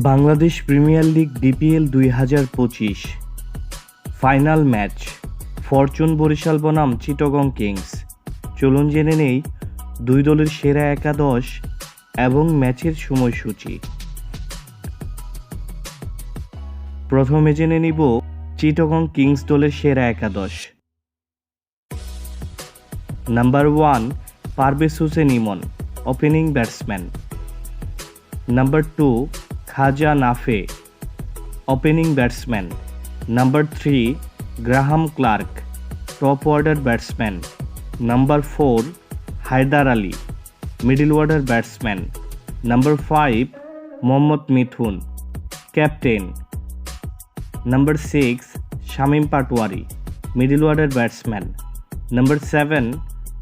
Bangladesh premier league BPL 2025 final match fortune Barishal বনাম Chittagong Kings. চলুন জেনে নেই দুই দলের সেরা একাদশ এবং ম্যাচের সময়সূচি। প্রথমে জেনে নিব চিটাগং কিংস দলের সেরা একাদশ। Number 1 Parvez Hossain Emon, opening batsman. Number 2 Khawaja Nafay, opening batsman. Number 3 Graham Clarke, top order batsman. Number 4 Haider Ali, middle order batsman. Number 5 Mohammad Mithun, captain. Number 6 Shamim Patwari, middle order batsman. Number 7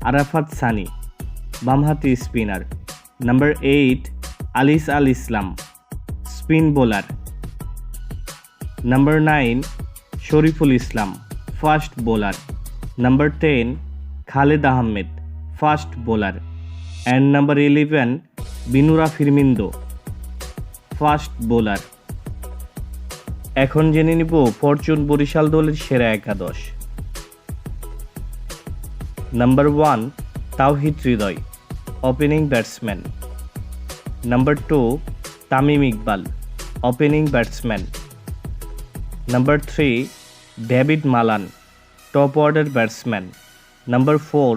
Arafat Sunny, বামহাতি spinner. Number 8 Alis Al Islam, spin bowler. Number 9 Shoriful Islam, fast bowler. Number 10 Khaled Ahmed, fast bowler. And number 11 Binura ফিরমিন্দো, fast bowler. এখন জেনে নিব Fortune Barishal দলের সেরা একাদশ। Number 1 Towhid Hridoy, opening batsman. Number 2 Tamim Iqbal, opening batsman. Number 3 David Malan, top order batsman. Number 4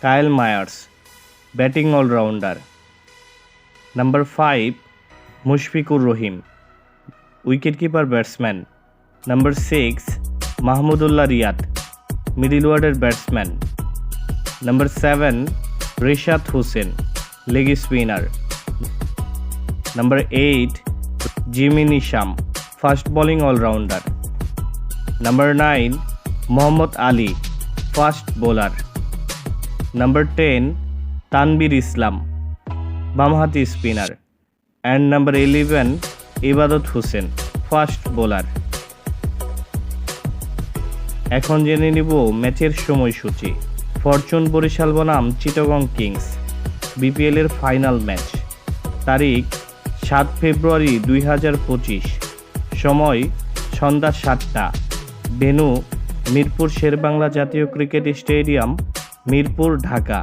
Kyle Mayers, batting allrounder. Number 5 Mushfiqur Rahim, wicketkeeper batsman. Number 6 Mahmudullah Riyad, middle order batsman. Number 7 Rishad Hossain, leg spinner. Number 8 Jimmy Neesham, fast bowling allrounder. Number 9 Mohammad Ali, fast bowler. Number 10 Tanvir Islam, বামহাতি spinner. And number 11 ইবাদত Hossain, fast bowler. এখন জেনে নিব ম্যাচের সময়সূচি। Fortune Barishal বনাম Chittagong Kings BPL এর final match. তারিখ 7 ফেব্রুয়ারি 2025, সময় সন্ধ্যা 7টা। ভেন্যু মিরপুর শেরেবাংলা জাতীয় ক্রিকেট স্টেডিয়াম, মিরপুর, ঢাকা।